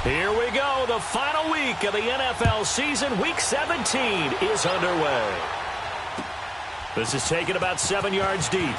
Here we go. The final week of the NFL season. Week 17 is underway. This is taken about 7 yards deep.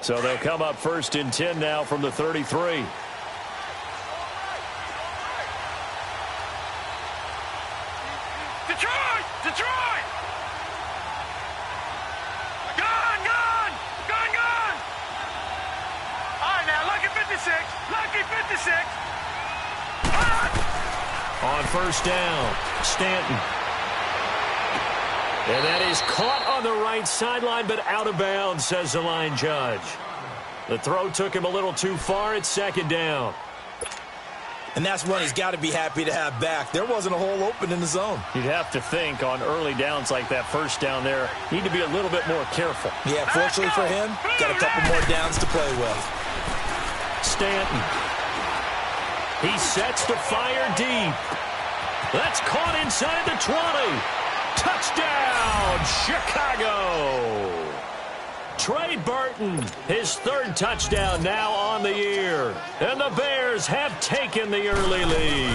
So they'll come up 1st and 10 now from the 33. Detroit! Detroit! Gun! Gun! Gun! Gun! All right, now, lucky 56. Lucky 56. On 1st down, Stanton. And that is caught on the right sideline, but out of bounds, says the line judge. The throw took him a little too far. It's 2nd down. And that's one he's got to be happy to have back. There wasn't a hole open in the zone. You'd have to think on early downs like that 1st down there, need to be a little bit more careful. Yeah, fortunately for him, got a couple more downs to play with. Stanton. He sets the fire deep. That's caught inside the 20. Touchdown, Chicago! Trey Burton, his 3rd touchdown now on the year. And the Bears have taken the early lead.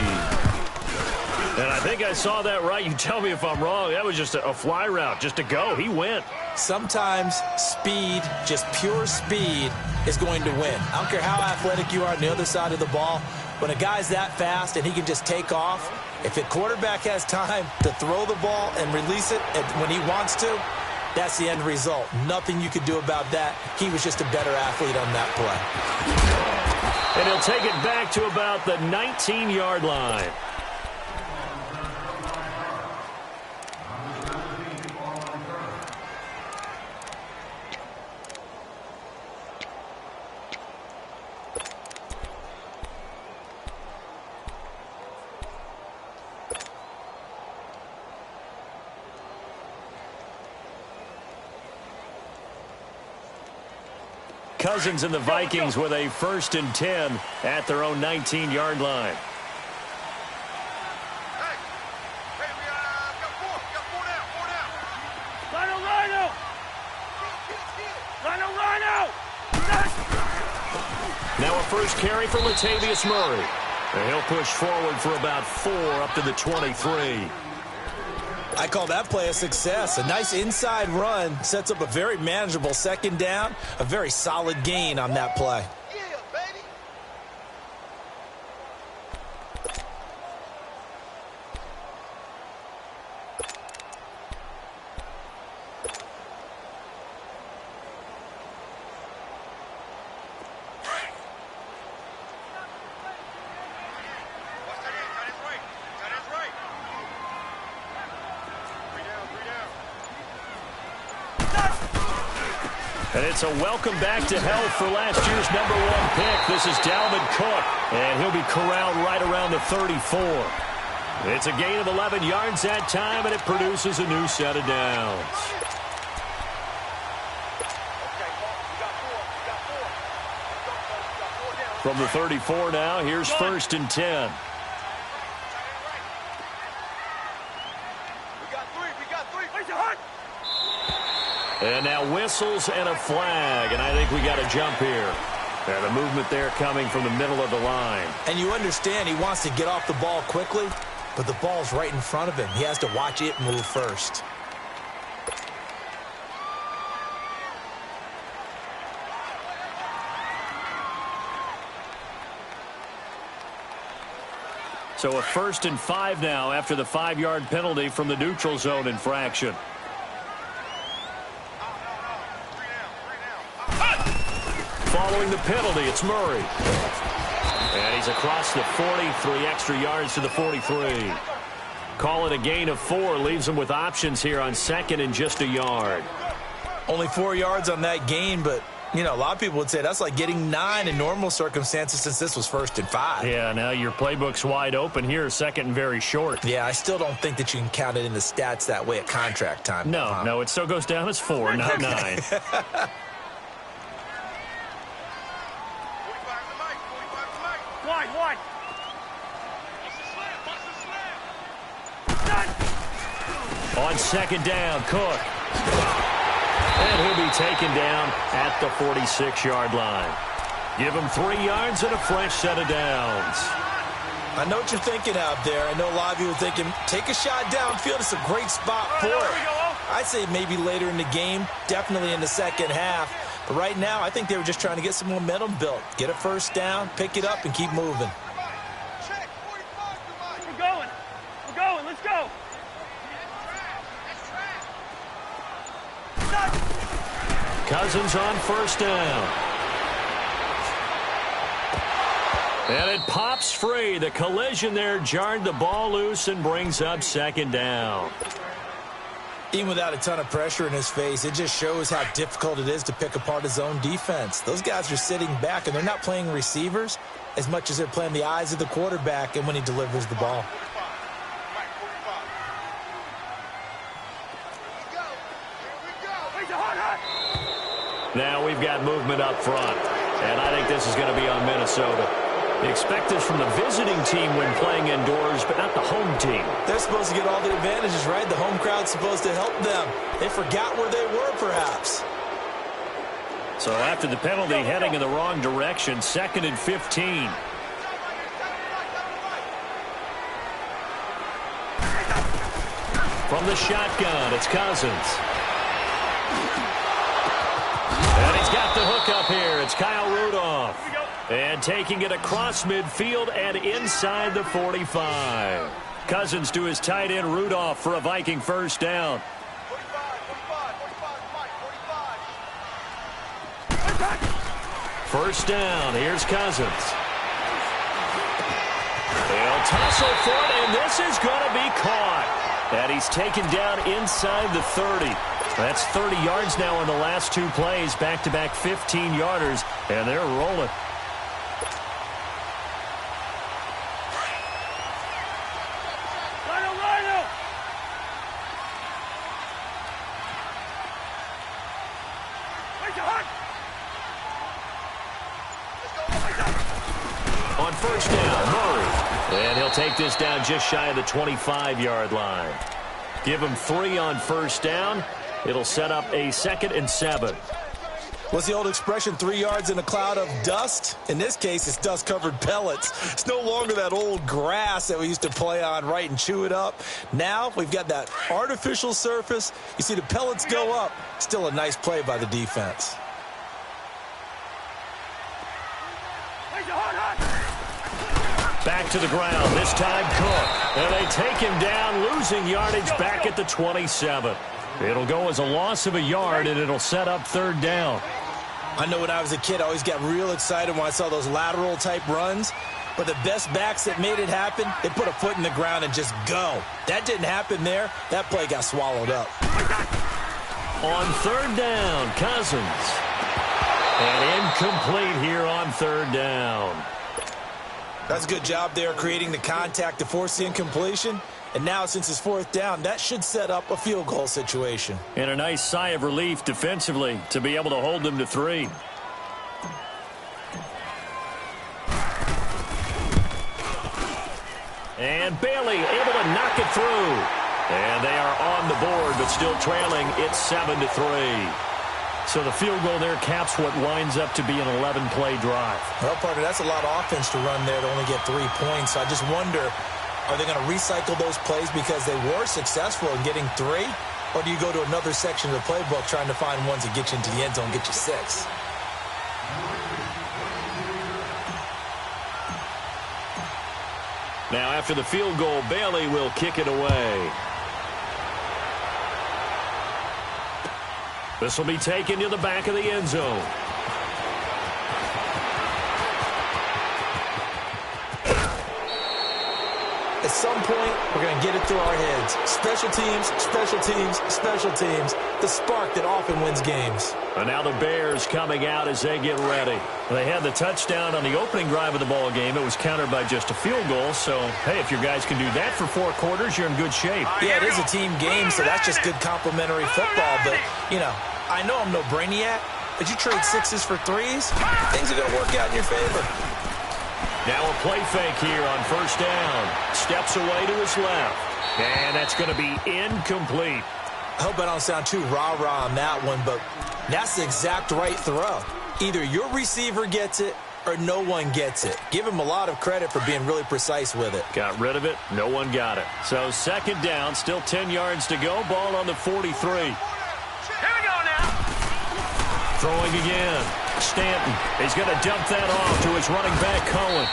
And I think I saw that right. You tell me if I'm wrong. That was just a fly route, just to go. He went. Sometimes speed, just pure speed, is going to win. I don't care how athletic you are on the other side of the ball. When a guy's that fast and he can just take off, if the quarterback has time to throw the ball and release it when he wants to, that's the end result. Nothing you could do about that. He was just a better athlete on that play. And he'll take it back to about the 19-yard line. Cousins and the Vikings with a 1st and 10 at their own 19-yard line. Hey, we got four down. Rhino! Now a 1st carry for Latavius Murray. And he'll push forward for about 4 up to the 23. I call that play a success. A nice inside run sets up a very manageable 2nd down, a very solid gain on that play. Yeah, baby. Watch that in. Tight end's right. Tight end's right. 3 down. And it's a welcome back to health for last year's #1 pick. This is Dalvin Cook, and he'll be corralled right around the 34. It's a gain of 11 yards that time, and it produces a new set of downs. From the 34 now, here's 1st and 10. And now whistles and a flag, and I think we got a jump here. And the movement there coming from the middle of the line. And you understand he wants to get off the ball quickly, but the ball's right in front of him. He has to watch it move first. So a 1st and 5 now after the 5-yard penalty from the neutral zone infraction. Following the penalty, it's Murray. And he's across the 40, 3 extra yards to the 43. Call it a gain of 4, leaves him with options here on 2nd and just a yard. Only 4 yards on that gain, but You know, a lot of people would say that's like getting 9 in normal circumstances since this was 1st and 5. Yeah, now your playbook's wide open here, 2nd and very short. Yeah, I still don't think that you can count it in the stats that way at contract time. No, no, it still goes down as 4, not 9. 45 to Mike. Wide. On 2nd down, Cook. And he'll be taken down at the 46-yard line. Give him 3 yards and a fresh set of downs. I know what you're thinking out there. I know a lot of you are thinking, take a shot downfield. It's a great spot for it. I'd say maybe later in the game, definitely in the second half. But right now, I think they were just trying to get some momentum built. Get a 1st down, pick it up, and keep moving. We're going. Let's go. Cousins on 1st down. And it pops free. The collision there jarred the ball loose and brings up 2nd down. Even without a ton of pressure in his face, it just shows how difficult it is to pick apart his own defense. Those guys are sitting back, and they're not playing receivers as much as they're playing the eyes of the quarterback and when he delivers the ball. Now we've got movement up front, and I think this is going to be on Minnesota. You expect this from the visiting team when playing indoors, but not the home team. They're supposed to get all the advantages, right? The home crowd's supposed to help them. They forgot where they were, perhaps. So after the penalty, heading in the wrong direction, 2nd and 15. From the shotgun, it's Cousins. And he's got the hook up here. It's Kyle Rudolph. And taking it across midfield and inside the 45. Cousins to his tight end, Rudolph, for a Viking 1st down. 1st down. Here's Cousins. They'll tussle for it, and this is going to be caught. And he's taken down inside the 30. That's 30 yards now in the last 2 plays. Back-to-back 15-yarders, and they're rolling. On 1st down, Murray. And he'll take this down just shy of the 25-yard line. Give him 3 on 1st down. It'll set up a 2nd and 7. What's the old expression, 3 yards in a cloud of dust? In this case, it's dust-covered pellets. It's no longer that old grass that we used to play on, right, and chew it up. Now we've got that artificial surface. You see the pellets go up. Still a nice play by the defense. Back to the ground, this time Cook. And they take him down, losing yardage back at the 27. It'll go as a loss of a yard, and it'll set up 3rd down. I know when I was a kid, I always got real excited when I saw those lateral-type runs. But the best backs that made it happen, they put a foot in the ground and just go. That didn't happen there. That play got swallowed up. On 3rd down, Cousins. And incomplete here on 3rd down. That's a good job there creating the contact to force the incompletion. And now, since it's 4th down, that should set up a field goal situation. And a nice sigh of relief defensively to be able to hold them to 3. And Bailey able to knock it through. And they are on the board, but still trailing. It's 7-3. So the field goal there caps what winds up to be an 11-play drive. Well, partner, that's a lot of offense to run there to only get 3 points. So I just wonder, are they going to recycle those plays because they were successful in getting 3? Or do you go to another section of the playbook trying to find ones that get you into the end zone and get you 6? Now, after the field goal, Bailey will kick it away. This will be taken to the back of the end zone. At some point, we're going to get it through our heads. Special teams, special teams, special teams. The spark that often wins games. And now the Bears coming out as they get ready. They had the touchdown on the opening drive of the ball game. It was countered by just a field goal. So, hey, if your guys can do that for 4 quarters, you're in good shape. Yeah, it is a team game, so that's just good complimentary football. But, you know, I know I'm no brainiac, but you trade 6s for 3s, things are going to work out in your favor. Now a play fake here on first down. Steps away to his left. And that's going to be incomplete. I hope I don't sound too rah-rah on that one, but that's the exact right throw. Either your receiver gets it or no one gets it. Give him a lot of credit for being really precise with it. Got rid of it. No one got it. So second down, still 10 yards to go. Ball on the 43. Here we go now. Throwing again. Stanton. He's going to dump that off to his running back, Cohen.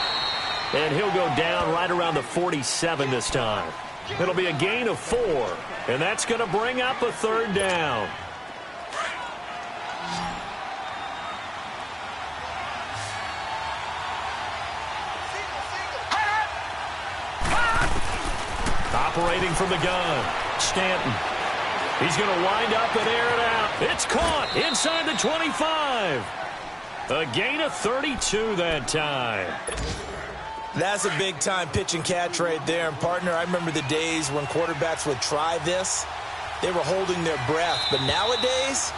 And he'll go down right around the 47 this time. It'll be a gain of 4. And that's going to bring up a third down. Operating from the gun. Stanton. He's going to wind up and air it out. It's caught inside the 25. A gain of 32 that time. That's a big-time pitch and catch right there. And, partner, I remember the days when quarterbacks would try this. They were holding their breath. But nowadays,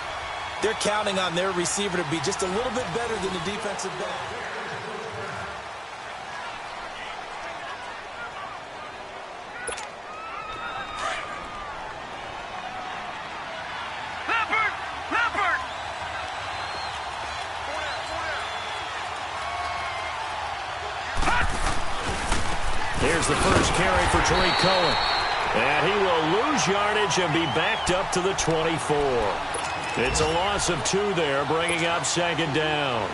they're counting on their receiver to be just a little bit better than the defensive back. Here's the first carry for Tariq Cohen. And he will lose yardage and be backed up to the 24. It's a loss of 2 there, bringing up second down.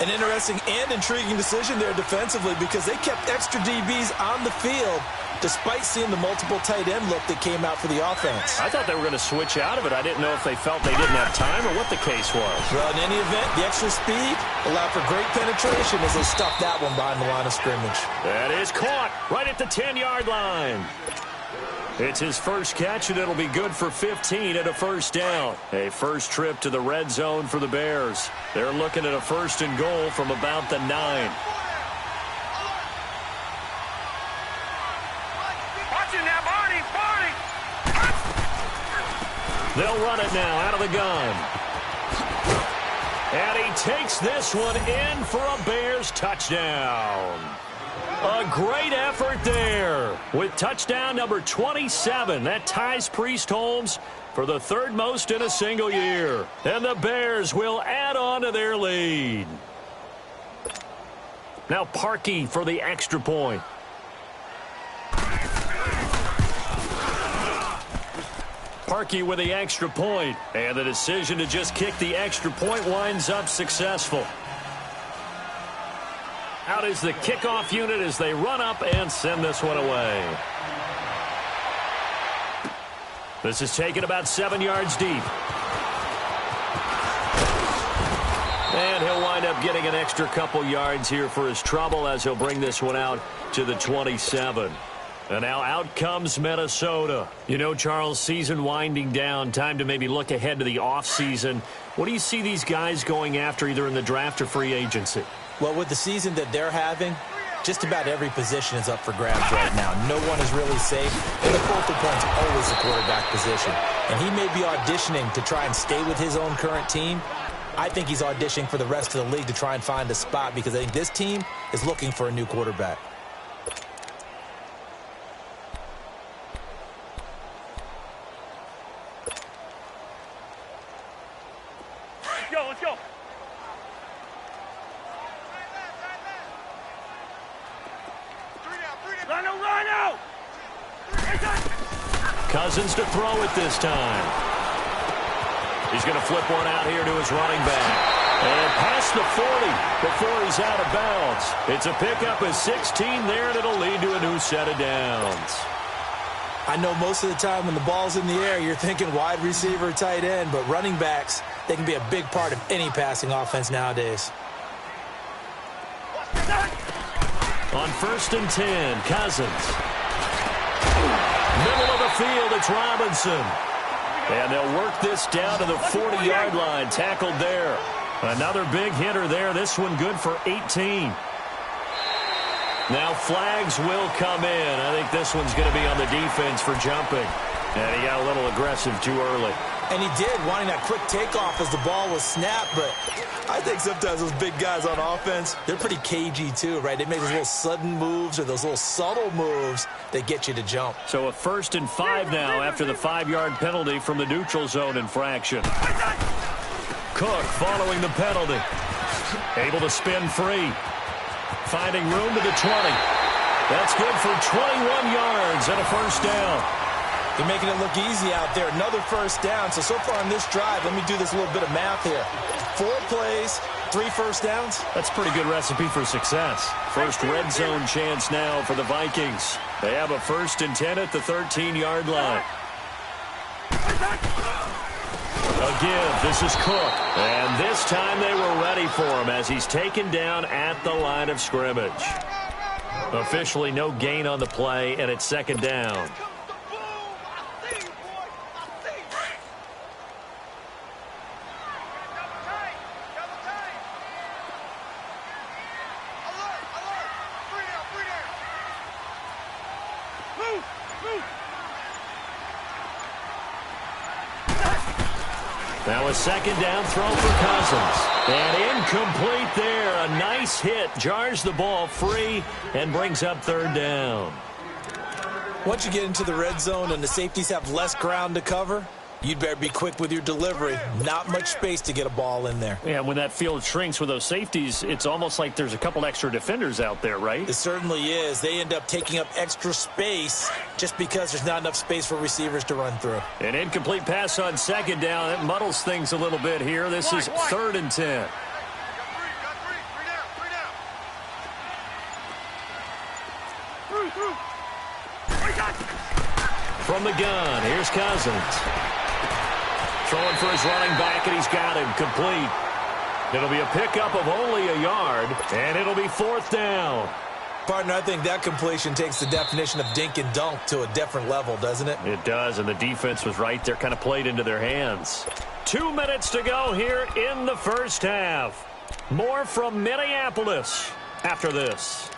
An interesting and intriguing decision there defensively because they kept extra DBs on the field despite seeing the multiple tight end look that came out for the offense. I thought they were going to switch out of it. I didn't know if they felt they didn't have time or what the case was. Well, in any event, the extra speed allowed for great penetration as they stuffed that one behind the line of scrimmage. That is caught right at the 10-yard line. It's his first catch, and it'll be good for 15 at a first down. A first trip to the red zone for the Bears. They're looking at a first and goal from about the 9. Watching that, Barney. They'll run it now out of the gun. And he takes this one in for a Bears touchdown. A great effort there with touchdown number 27. That ties Priest Holmes for the 3rd most in a single year. And the Bears will add on to their lead. Now Parkey for the extra point. Parkey with the extra point. And the decision to just kick the extra point winds up successful. Out is the kickoff unit as they run up and send this one away. This is taken about 7 yards deep. And he'll wind up getting an extra couple yards here for his trouble as he'll bring this one out to the 27. And now out comes Minnesota. You know, Charles, season winding down, time to maybe look ahead to the offseason. What do you see these guys going after either in the draft or free agency? Well, with the season that they're having, just about every position is up for grabs right now. No one is really safe, and the focal point's always the quarterback position. And he may be auditioning to try and stay with his own current team. I think he's auditioning for the rest of the league to try and find a spot because I think this team is looking for a new quarterback. Let's go. Rhino! Cousins to throw it this time. He's going to flip one out here to his running back. And past the 40 before he's out of bounds. It's a pickup of 16 there, and it'll lead to a new set of downs. I know most of the time when the ball's in the air, you're thinking wide receiver, tight end, but running backs, they can be a big part of any passing offense nowadays. On 1st and 10, Cousins. Middle of the field, it's Robinson. And they'll work this down to the 40-yard line, tackled there. Another big hitter there, this one good for 18. Now flags will come in. I think this one's going to be on the defense for jumping. And he got a little aggressive too early. And he did, wanting that quick takeoff as the ball was snapped. But I think sometimes those big guys on offense, they're pretty cagey too, right? They make those little sudden moves or those little subtle moves that get you to jump. So a 1st and 5 now after the 5-yard penalty from the neutral zone infraction. Cook following the penalty. Able to spin free. Finding room to the 20. That's good for 21 yards and a 1st down. They're making it look easy out there. Another 1st down. So far on this drive, let me do this little bit of math here. 4 plays, 3 1st downs. That's a pretty good recipe for success. First red zone chance now for the Vikings. They have a 1st and 10 at the 13-yard line. A give. This is Cook. And this time they were ready for him as he's taken down at the line of scrimmage. Officially no gain on the play, and it's 2nd down. Now a 2nd down throw for Cousins. And incomplete there. A nice hit. Jars the ball free and brings up 3rd down. Once you get into the red zone and the safeties have less ground to cover, you'd better be quick with your delivery. Not much space to get a ball in there. Yeah, when that field shrinks with those safeties, it's almost like there's a couple extra defenders out there, right? It certainly is. They end up taking up extra space just because there's not enough space for receivers to run through. An incomplete pass on 2nd down. It muddles things a little bit here. This is 3rd and 10. From the gun, here's Cousins. Throwing for his running back, and he's got him complete. It'll be a pickup of only a yard, and it'll be 4th down. Partner, I think that completion takes the definition of dink and dunk to a different level, doesn't it? It does, and the defense was right there, kind of played into their hands. 2 minutes to go here in the 1st half. More from Minneapolis after this.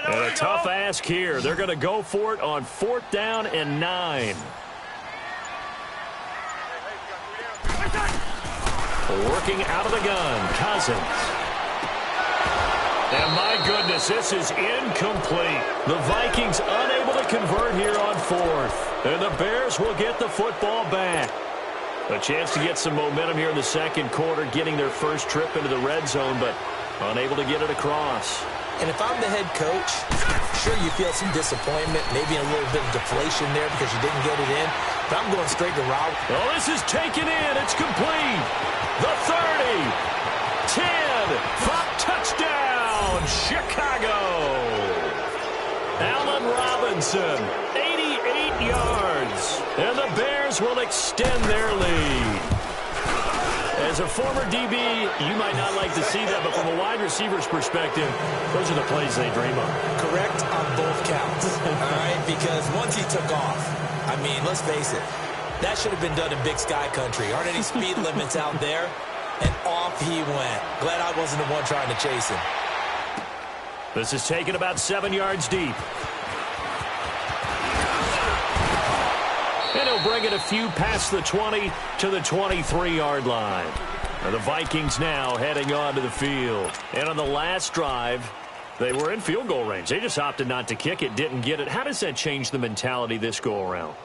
And a tough ask here. They're going to go for it on 4th down and 9. Working out of the gun, Cousins. And my goodness, this is incomplete. The Vikings unable to convert here on 4th. And the Bears will get the football back. A chance to get some momentum here in the 2nd quarter, getting their first trip into the red zone, but unable to get it across. And if I'm the head coach, sure you feel some disappointment, maybe a little bit of deflation there because you didn't get it in. But I'm going straight to route. Oh, this is taken in. It's complete. The 30. 10. Touchdown, Chicago. Allen Robinson, 88 yards. And the Bears will extend their lead. As a former DB, you might not like to see that, but from a wide receiver's perspective, those are the plays they dream of. Correct on both counts, all right? Because once he took off, I mean, let's face it, that should have been done in Big Sky Country. Aren't any speed limits out there? And off he went. Glad I wasn't the one trying to chase him. This is taken about 7 yards deep. And he'll bring it a few past the 20 to the 23-yard line. And the Vikings now heading onto the field. And on the last drive, they were in field goal range. They just opted not to kick it, didn't get it. How does that change the mentality this go-around?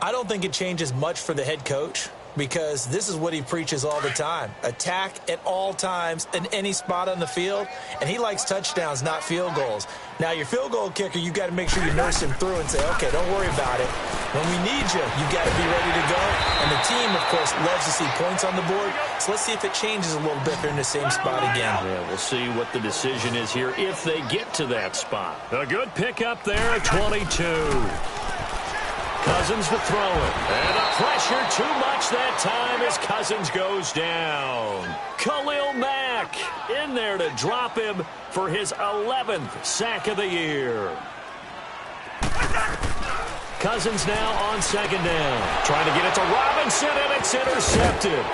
I don't think it changes much for the head coach because this is what he preaches all the time. Attack at all times in any spot on the field, and he likes touchdowns, not field goals. Now, your field goal kicker, you got to make sure you nurse him through and say, okay, don't worry about it. When we need you, you've got to be ready to go. And the team, of course, loves to see points on the board. So let's see if it changes a little bit if they're in the same spot again. Yeah, we'll see what the decision is here if they get to that spot. A good pickup there at 22. Cousins to throw it. And the pressure too much that time as Cousins goes down. Khalil Mack in there to drop him for his 11th sack of the year. Cousins now on second down. Trying to get it to Robinson, and it's intercepted.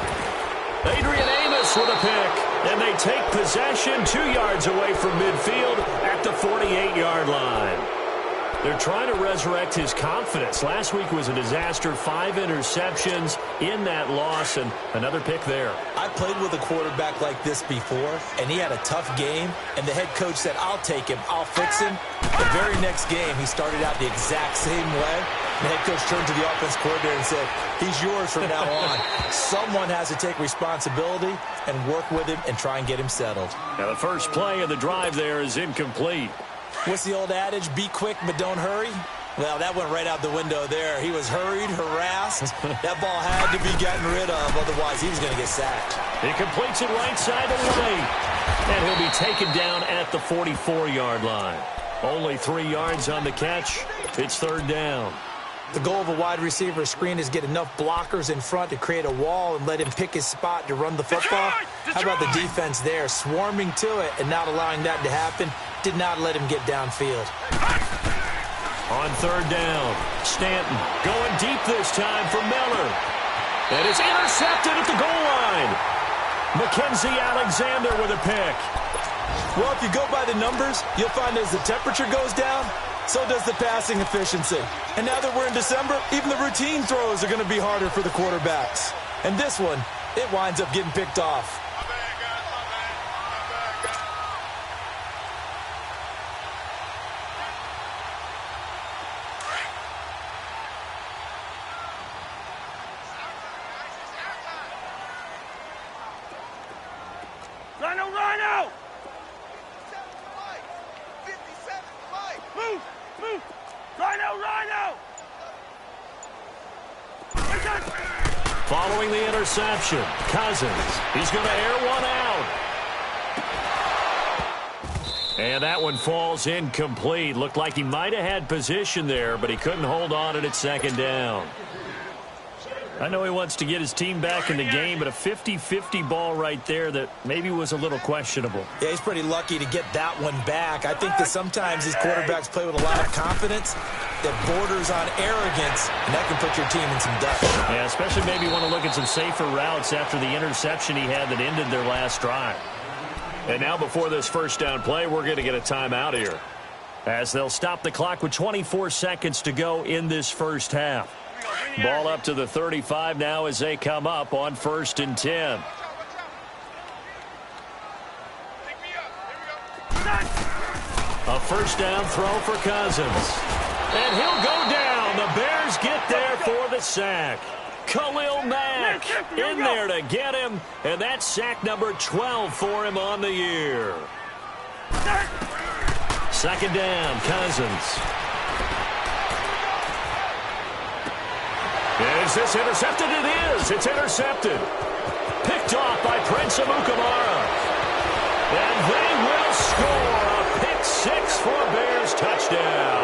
Adrian Amos with a pick, and they take possession 2 yards away from midfield at the 48-yard line. They're trying to resurrect his confidence. Last week was a disaster. 5 interceptions in that loss, and another pick there. I played with a quarterback like this before, and he had a tough game, and the head coach said, I'll take him, I'll fix him. The very next game, he started out the exact same way. The head coach turned to the offense coordinator and said, he's yours from now on. Someone has to take responsibility and work with him and try and get him settled. Now the first play of the drive there is incomplete. What's the old adage? Be quick, but don't hurry. Well, that went right out the window there. He was hurried, harassed. That ball had to be gotten rid of. Otherwise, he was going to get sacked. He completes it right side of the lane. And he'll be taken down at the 44-yard line. Only 3 yards on the catch. It's third down. The goal of a wide receiver screen is get enough blockers in front to create a wall and let him pick his spot to run the football. How about the defense there, swarming to it and not allowing that to happen? Did not let him get downfield. On third down, Stanton going deep this time for Miller. And it's intercepted at the goal line. Mackenzie Alexander with a pick. Well, if you go by the numbers, you'll find as the temperature goes down, so does the passing efficiency. And now that we're in December, even the routine throws are going to be harder for the quarterbacks. And this one, it winds up getting picked off. Rhino! 57, move! Rhino! Following the interception, Cousins. He's going to air one out. And that one falls incomplete. Looked like he might have had position there, but he couldn't hold on at second down. I know he wants to get his team back in the game, but a 50-50 ball right there that maybe was a little questionable. Yeah, he's pretty lucky to get that one back. I think that sometimes these quarterbacks play with a lot of confidence that borders on arrogance, and that can put your team in some dust. Yeah, especially maybe want to look at some safer routes after the interception he had that ended their last drive. And now before this first down play, we're going to get a timeout here, as they'll stop the clock with 24 seconds to go in this first half. Ball up to the 35 now as they come up on 1st and 10. A first down throw for Cousins. And he'll go down. The Bears get there for the sack. Khalil Mack in there to get him. And that's sack number 12 for him on the year. Second down, Cousins. Is this intercepted? It is. It's intercepted. Picked off by Prince Amukamara. And they will score a pick six for a Bears touchdown.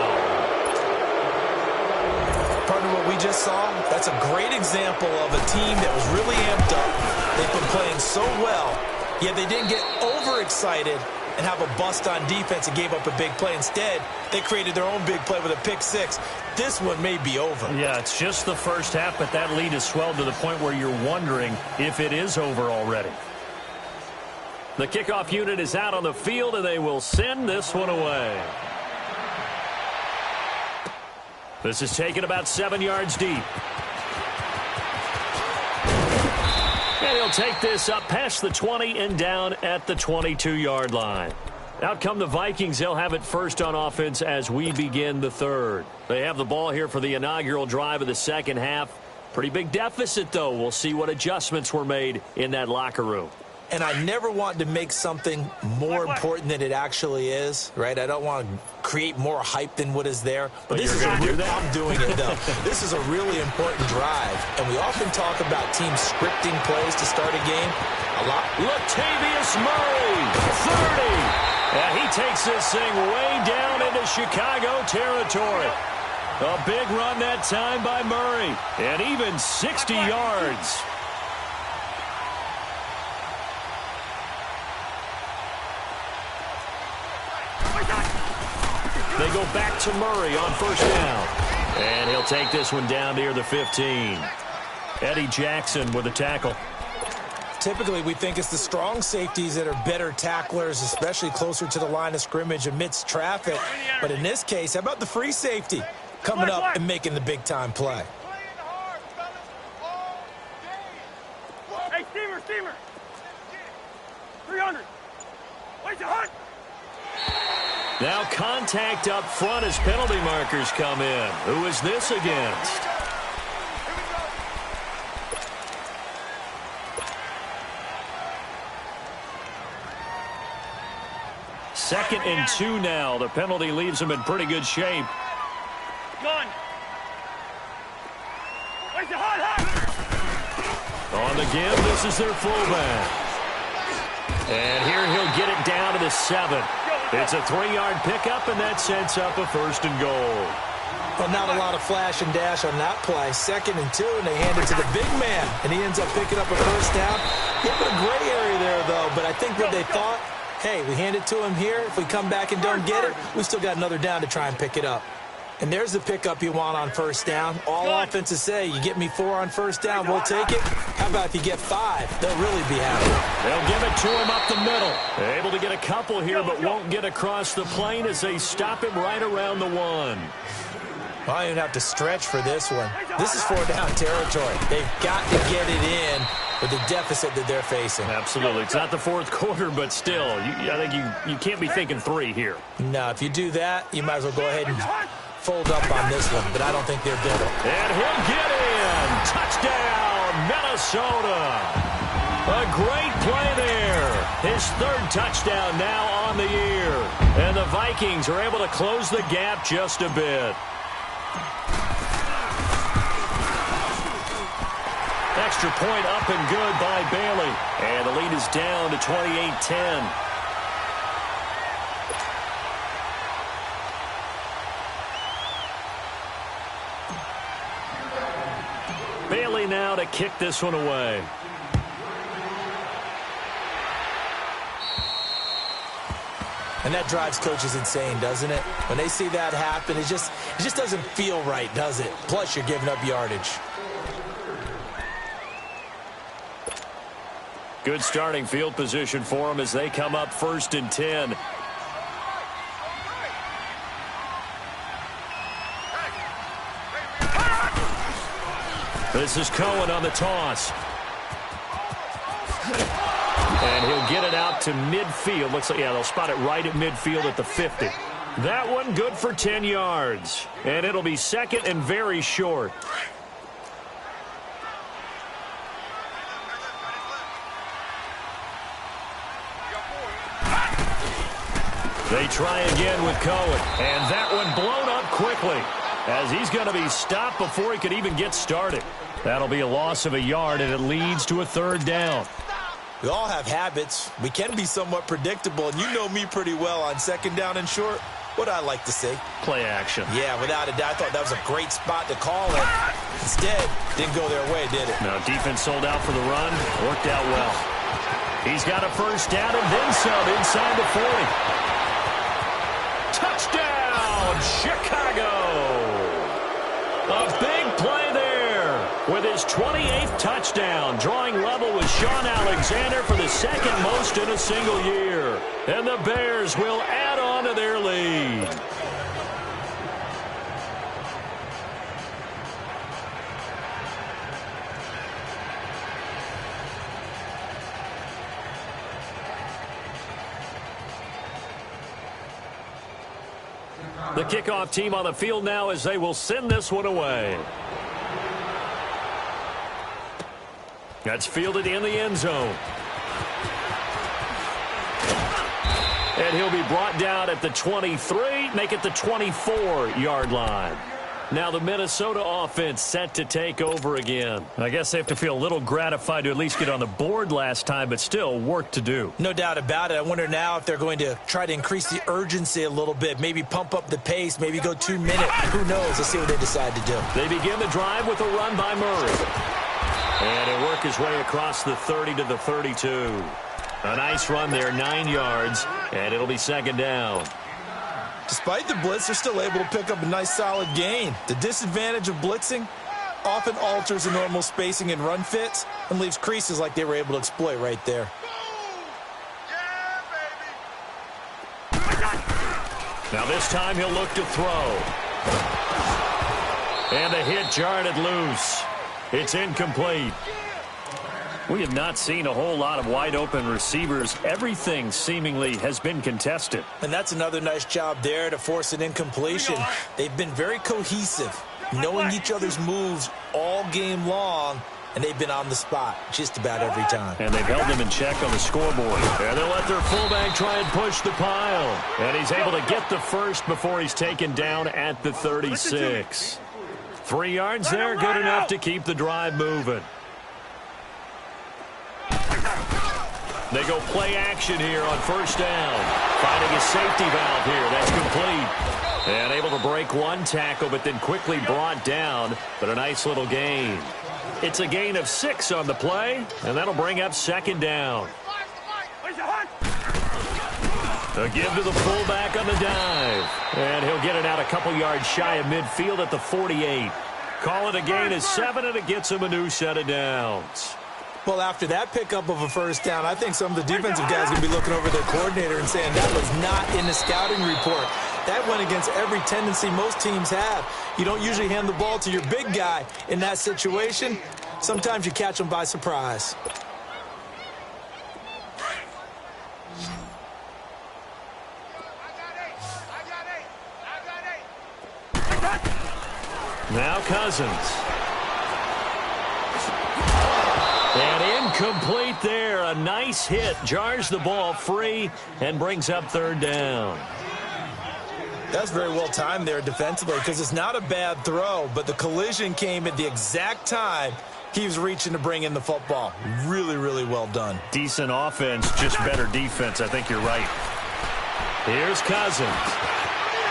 Partner, what we just saw, that's a great example of a team that was really amped up. They've been playing so well, yet they didn't get overexcited and have a bust on defense and gave up a big play. Instead, they created their own big play with a pick six. This one may be over. Yeah, it's just the first half, but that lead has swelled to the point where you're wondering if it is over already. The kickoff unit is out on the field, and they will send this one away. This is taken about 7 yards deep. And he'll take this up past the 20 and down at the 22-yard line. Out come the Vikings. They'll have it first on offense as we begin the third. They have the ball here for the inaugural drive of the second half. Pretty big deficit, though. We'll see what adjustments were made in that locker room. and I never want to make something more important than it actually is, right? I don't want to create more hype than what is there. But this is I'm doing it, though. This is a really important drive, and we often talk about teams scripting plays to start a game a lot. Latavius Murray, 30. Yeah, he takes this thing way down into Chicago territory. A big run that time by Murray, and even 60 yards. They go back to Murray on first down. And he'll take this one down near the 15. Eddie Jackson with a tackle. Typically, we think it's the strong safeties that are better tacklers, especially closer to the line of scrimmage amidst traffic. But in this case, how about the free safety coming up and making the big-time play? Hey, steamer. 300. Wait a hunt. Now contact up front as penalty markers come in. Who is this against? Second and 2 now. The penalty leaves them in pretty good shape. Gun. Wait a hunt. On the give, this is their fullback. And here he'll get it down to the 7. It's a 3-yard pickup, and that sets up a first and goal. Well, not a lot of flash and dash on that play. Second and 2, and they hand it to the big man, and he ends up picking up a first down. A little bit of gray area there, though, but I think what they thought, hey, we hand it to him here. If we come back and don't get it, we still got another down to try and pick it up. And there's the pickup you want on first down. All offenses say, you get me 4 on first down, we'll take it. How about if you get 5? They'll really be happy. They'll give it to him up the middle. They're able to get a couple here, but won't get across the plane as they stop him right around the 1. Well, I don't have to stretch for this one. This is 4-down territory. They've got to get it in with the deficit that they're facing. Absolutely. It's not the fourth quarter, but still, I think you can't be thinking 3 here. No, if you do that, you might as well go ahead and fold up on this one, but I don't think they're bitter. And he'll get in. Touchdown, Minnesota. A great play there. His 3rd touchdown now on the year. And the Vikings are able to close the gap just a bit. Extra point up and good by Bailey. And the lead is down to 28-10. Bailey now to kick this one away. And that drives coaches insane, doesn't it? When they see that happen, it just doesn't feel right, does it? Plus, you're giving up yardage. Good starting field position for them as they come up 1st and 10. This is Cohen on the toss. And he'll get it out to midfield. Looks like, yeah, they'll spot it right at midfield at the 50. That one good for 10 yards. And it'll be 2nd and very short. They try again with Cohen. And that one blown up quickly as he's going to be stopped before he could even get started. That'll be a loss of a yard, and it leads to a 3rd down. We all have habits. We can be somewhat predictable, and you know me pretty well on 2nd down and short. What I like to see? Play action. Yeah, without a doubt. I thought that was a great spot to call it. Instead, didn't go their way, did it? Now, defense sold out for the run. Worked out well. He's got a first down and then some inside the 40. Touchdown, Chicago! A big play there with his 28th touchdown, drawing level with Sean Alexander for the 2nd most in a single year. And the Bears will add on to their lead. The kickoff team on the field now as they will send this one away. That's fielded in the end zone. he'll be brought down at the 23, make it the 24-yard line. Now the Minnesota offense set to take over again. I guess they have to feel a little gratified to at least get on the board last time, but still work to do. No doubt about it. I wonder now if they're going to try to increase the urgency a little bit, maybe pump up the pace, maybe go 2 minutes. Who knows? Let's see what they decide to do. They begin the drive with a run by Murray. And he'll work his way across the 30 to the 32. A nice run there, 9 yards, and it'll be second down. Despite the blitz, they're still able to pick up a nice solid gain. The disadvantage of blitzing often alters the normal spacing and run fits and leaves creases like they were able to exploit right there. Now this time he'll look to throw. And the hit jarred it loose. It's incomplete. We have not seen a whole lot of wide-open receivers. Everything seemingly has been contested. And that's another nice job there to force an incompletion. They've been very cohesive, knowing each other's moves all game long, and they've been on the spot just about every time. And they've held them in check on the scoreboard. And they'll let their fullback try and push the pile. And he's able to get the first before he's taken down at the 36. 3 yards there, good enough to keep the drive moving. They go play action here on first down. Finding a safety valve here. That's complete. And able to break one tackle, but then quickly brought down. But a nice little gain. It's a gain of 6 on the play, and that'll bring up second down. A give to the fullback on the dive. And he'll get it out a couple yards shy of midfield at the 48. Call it a gain of 7, and it gets him a new set of downs. Well, after that pickup of a first down, I think some of the defensive guys are going to be looking over their coordinator and saying that was not in the scouting report. That went against every tendency most teams have. You don't usually hand the ball to your big guy in that situation. Sometimes you catch them by surprise. Now Cousins. And incomplete there. A nice hit. Jars the ball free and brings up third down. That's very well timed there defensively because it's not a bad throw, but the collision came at the exact time he was reaching to bring in the football. Really, really well done. Decent offense, just better defense. I think you're right. Here's Cousins.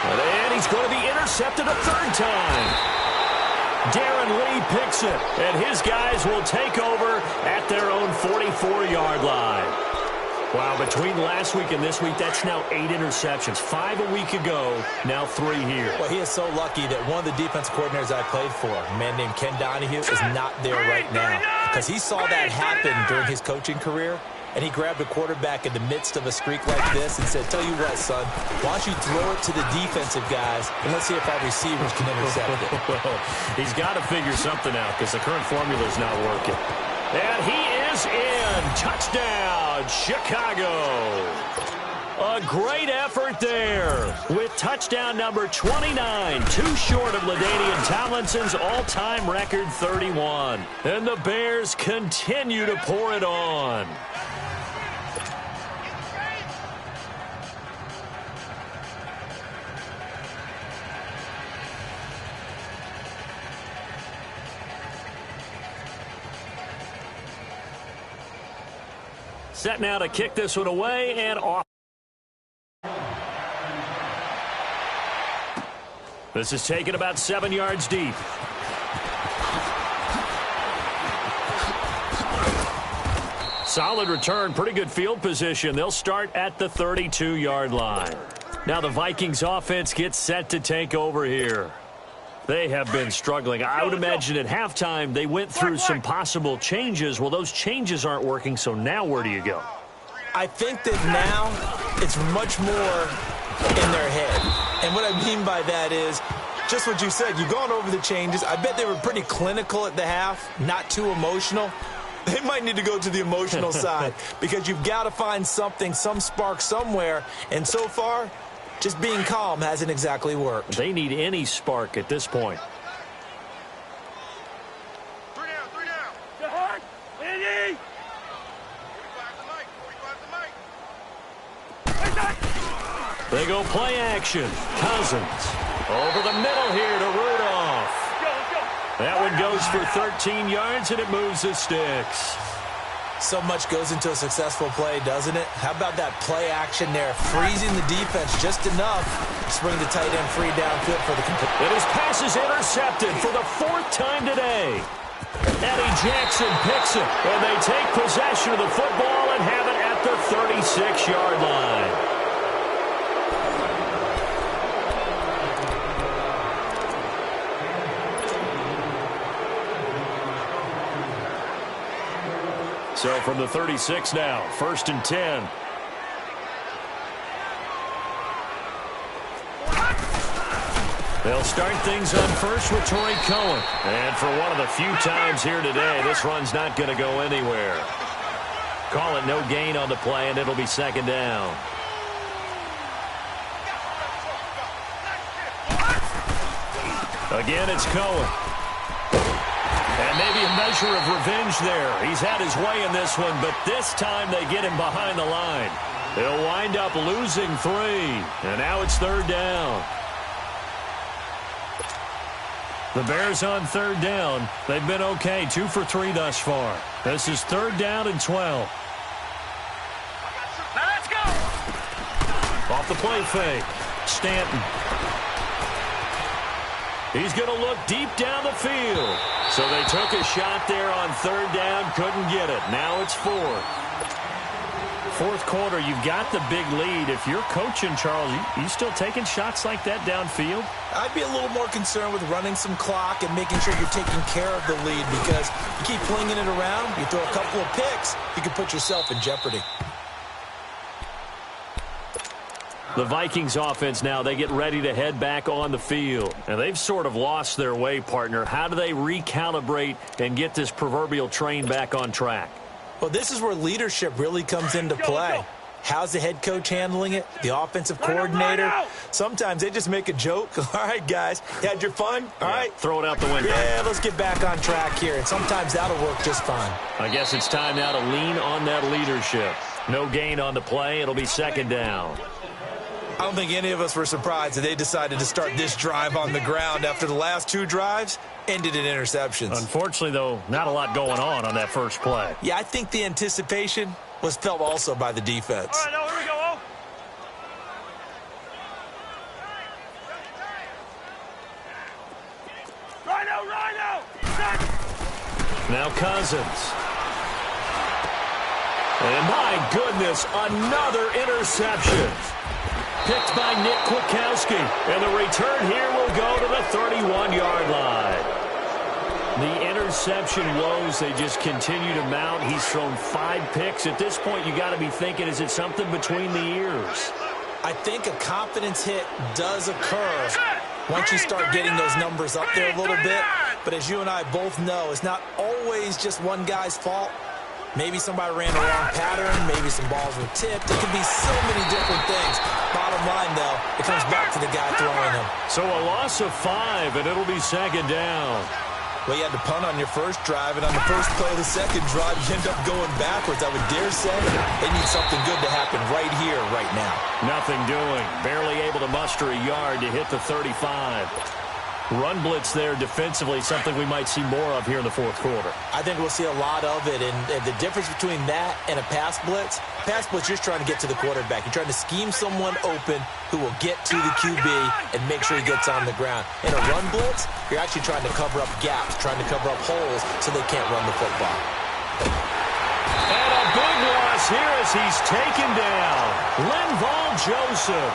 And he's going to be intercepted a third time. Darren Lee picks it, and his guys will take over at their own 44-yard line. Wow, between last week and this week, that's now 8 interceptions. 5 a week ago, now 3 here. Well, he is so lucky that one of the defense coordinators I played for, a man named Ken Donahue, is not there right now because he saw that happen during his coaching career, and he grabbed a quarterback in the midst of a streak like this and said, tell you what, son, why don't you throw it to the defensive guys, and let's see if our receivers can intercept it. He's got to figure something out because the current formula is not working. And he is in. Touchdown, Chicago. A great effort there with touchdown number 29, too short of LaDainian Tomlinson's all-time record 31. And the Bears continue to pour it on. Set now to kick this one away and off. This is taken about 7 yards deep. Solid return, pretty good field position. They'll start at the 32-yard line. Now the Vikings offense gets set to take over here. They have been struggling. I would imagine at halftime they went through some possible changes. Well, those changes aren't working, so now where do you go? I think that now it's much more in their head. And what I mean by that is just what you said. You've gone over the changes. I bet they were pretty clinical at the half, not too emotional. They might need to go to the emotional side because you've got to find something, some spark somewhere. And so far, just being calm hasn't exactly worked. They need any spark at this point. 3 down, 3 down. Get hard. Andy. 45 to Mike. They go play action. Cousins over the middle here to Rudolph. That one goes for 13 yards, and it moves the sticks. So much goes into a successful play, doesn't it? How about that play action there, freezing the defense just enough to bring the tight end free downfield for the complete. And his pass is intercepted for the 4th time today. Eddie Jackson picks it, and they take possession of the football and have it at the 36-yard line. So from the 36 now, 1st and 10. They'll start things on first with Torrey Cohen. And for one of the few times here today, this run's not going to go anywhere. Call it no gain on the play, and it'll be 2nd down. Again, it's Cohen. And maybe a measure of revenge there. He's had his way in this one, but this time they get him behind the line. They'll wind up losing 3, and now it's 3rd down. The Bears on 3rd down. They've been okay, 2 for 3 thus far. This is 3rd down and 12. Now let's go. Off the play fake. Stanton. He's going to look deep down the field. So they took a shot there on 3rd down, couldn't get it. Now it's 4th. 4th quarter, you've got the big lead. If you're coaching, Charles, you still taking shots like that downfield? I'd be a little more concerned with running some clock and making sure you're taking care of the lead, because you keep flinging it around, you throw a couple of picks, you can put yourself in jeopardy. The Vikings offense now, they get ready to head back on the field. And they've sort of lost their way, partner. How do they recalibrate and get this proverbial train back on track? Well, this is where leadership really comes into play. How's the head coach handling it? The offensive coordinator? Sometimes they just make a joke. All right, guys, you had your fun? All right. Throw it out the window. Yeah, let's get back on track here. And sometimes that'll work just fine. I guess it's time now to lean on that leadership. No gain on the play. It'll be 2nd down. I don't think any of us were surprised that they decided to start this drive on the ground after the last 2 drives ended in interceptions. Unfortunately, though, not a lot going on that first play. Yeah, I think the anticipation was felt also by the defense. All right, now here we go. Rhino. Now Cousins. And my goodness, another interception. Picked by Nick Kwiatkowski. And the return here will go to the 31-yard line. The interception woes, they just continue to mount. He's thrown 5 picks. At this point, you got to be thinking, is it something between the ears? I think a confidence hit does occur once you start getting those numbers up there a little bit. But as you and I both know, it's not always just one guy's fault. Maybe somebody ran the wrong pattern. Maybe some balls were tipped. It could be so many different things. Bottom line, though, it comes back to the guy throwing them. So a loss of 5, and it'll be 2nd down. Well, you had to punt on your first drive, and on the first play of the second drive, you end up going backwards. I would dare say they need something good to happen right here, right now. Nothing doing. Barely able to muster a yard to hit the 35. Run blitz there defensively, something we might see more of here in the 4th quarter. I think we'll see a lot of it, and the difference between that and a pass blitz, you're just trying to get to the quarterback. You're trying to scheme someone open who will get to the QB and make sure he gets on the ground. In a run blitz, you're actually trying to cover up gaps, trying to cover up holes so they can't run the football. And a big loss here as he's taken down. Linval Joseph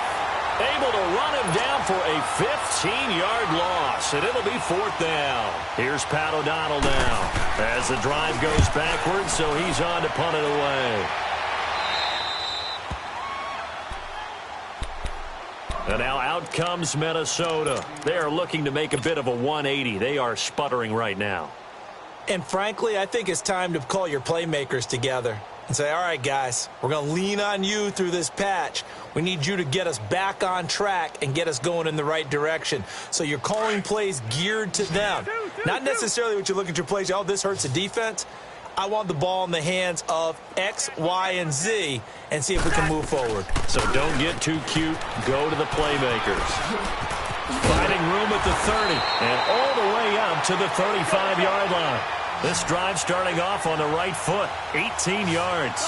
able to run him down for a 15-yard loss, and it'll be 4th down. Here's Pat O'Donnell now as the drive goes backwards, so he's on to punt it away. And now out comes Minnesota. They are looking to make a bit of a 180. They are sputtering right now. And frankly, I think it's time to call your playmakers together and say, all right, guys, we're going to lean on you through this patch. We need you to get us back on track and get us going in the right direction. So you're calling plays geared to them. Not necessarily what you look at your plays, oh, this hurts the defense. I want the ball in the hands of X, Y, and Z and see if we can move forward. So don't get too cute. Go to the playmakers. Finding room at the 30 and all the way out to the 35-yard line. This drive starting off on the right foot, 18 yards.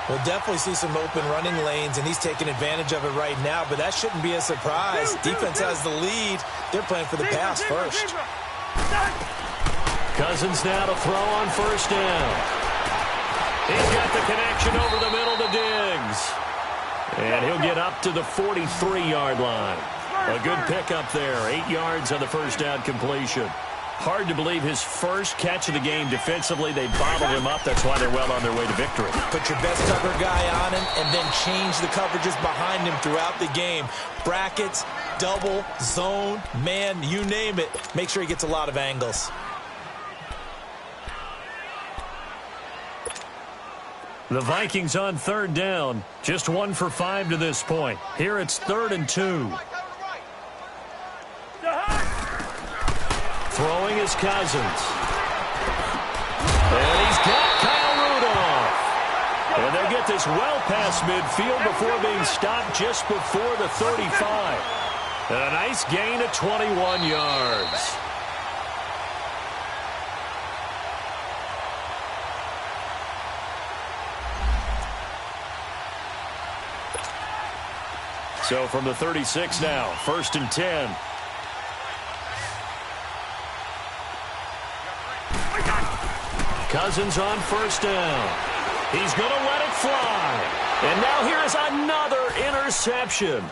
We'll definitely see some open running lanes, and he's taking advantage of it right now, but that shouldn't be a surprise. Defense has the lead. They're playing for the pass first. Cousins now to throw on first down. He's got the connection over the middle to Diggs. And he'll get up to the 43-yard line. A good pickup there, 8 yards on the first down completion. Hard to believe his first catch of the game defensively. They bottled him up. That's why they're well on their way to victory. Put your best cover guy on him and then change the coverages behind him throughout the game. Brackets, double, zone, man, you name it. Make sure he gets a lot of angles. The Vikings on third down. Just 1 for 5 to this point. Here it's 3rd and 2. Throwing is Cousins. And he's got Kyle Rudolph. And they'll get this well past midfield before being stopped just before the 35. And a nice gain of 21 yards. So from the 36 now, 1st and 10. Cousins on first down. He's going to let it fly. And now here is another interception.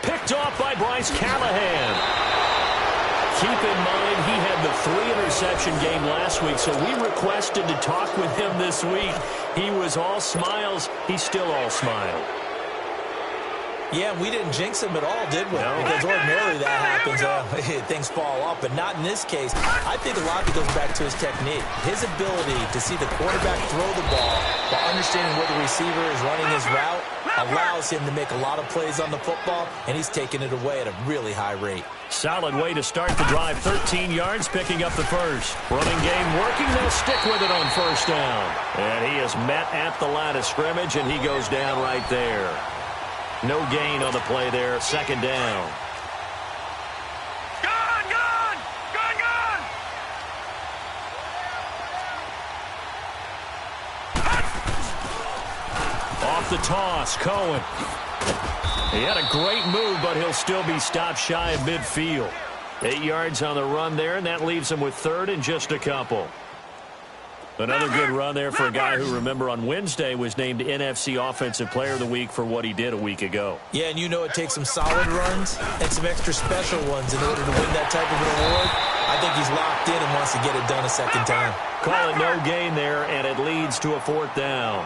Picked off by Bryce Callahan. Keep in mind he had the 3-interception game last week, so we requested to talk with him this week. He was all smiles. He's still all smile. Yeah, we didn't jinx him at all, did we? No. Because ordinarily that happens. Things fall off, but not in this case. I think a lot of it goes back to his technique. His ability to see the quarterback throw the ball while understanding where the receiver is running his route allows him to make a lot of plays on the football, and he's taking it away at a really high rate. Solid way to start the drive. 13 yards, picking up the first. Running game working. They'll stick with it on first down. And he is met at the line of scrimmage, and he goes down right there. No gain on the play there. 2nd down. Gone! Off the toss, Cohen. He had a great move, but he'll still be stopped shy of midfield. 8 yards on the run there, and that leaves him with 3rd and just a couple. Another good run there for a guy who, remember, on Wednesday was named NFC Offensive Player of the Week for what he did a week ago. Yeah, and you know it takes some solid runs and some extra special ones in order to win that type of an award. I think he's locked in and wants to get it done a second time. Call it no gain there, and it leads to a 4th down.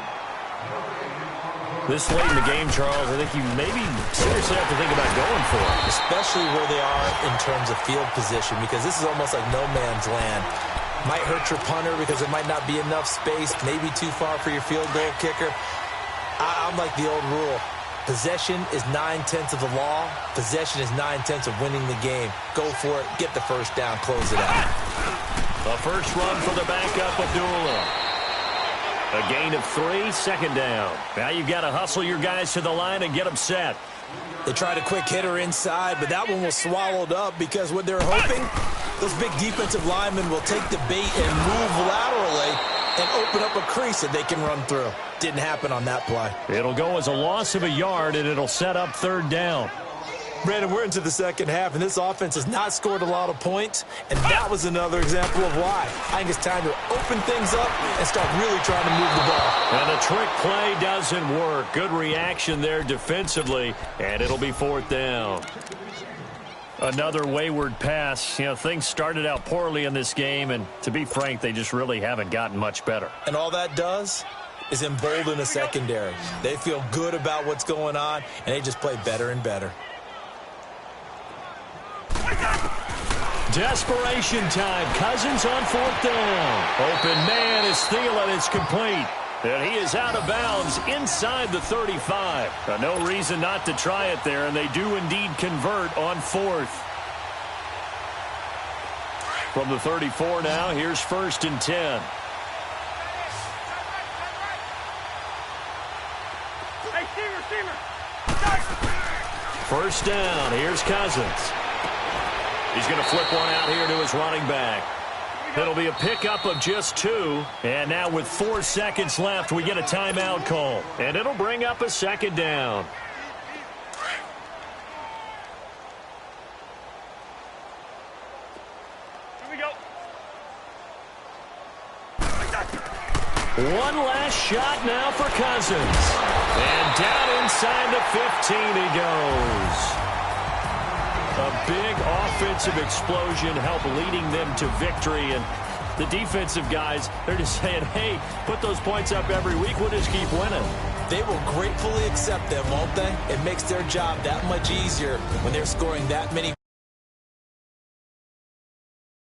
This late in the game, Charles, I think you maybe seriously have to think about going for it. Especially where they are in terms of field position, because this is almost like no man's land. Might hurt your punter because there might not be enough space, maybe too far for your field goal kicker. I'm like the old rule. Possession is 9/10 of the law. Possession is 9/10 of winning the game. Go for it. Get the first down. Close it out. A first run for the backup, Abdullah. A gain of 3, 2nd down. Now you've got to hustle your guys to the line and get them set. They tried a quick hitter inside, but that one was swallowed up because what they're hoping, those big defensive linemen will take the bait and move laterally and open up a crease that they can run through. Didn't happen on that play. It'll go as a loss of a yard, and it'll set up 3rd down. Brandon, we're into the second half, and this offense has not scored a lot of points, and that was another example of why. I think it's time to open things up and start really trying to move the ball. And the trick play doesn't work. Good reaction there defensively, and it'll be 4th down. Another wayward pass. You know, things started out poorly in this game, and to be frank, they just really haven't gotten much better. And all that does is embolden the secondary. They feel good about what's going on, and they just play better and better. Desperation time. Cousins on 4th down. Open man is Thielen. It's complete. And he is out of bounds inside the 35. No reason not to try it there, and they do indeed convert on 4th. From the 34 now, here's 1st and 10. First down. Here's Cousins. He's going to flip one out here to his running back. It'll be a pickup of just 2. And now with 4 seconds left, we get a timeout call. And it'll bring up a second down. Here we go. One last shot now for Cousins. And down inside the 15 he goes. A big offensive explosion helped leading them to victory. And the defensive guys, they're just saying, hey, put those points up every week. We'll just keep winning. They will gratefully accept them, won't they? It makes their job that much easier when they're scoring that many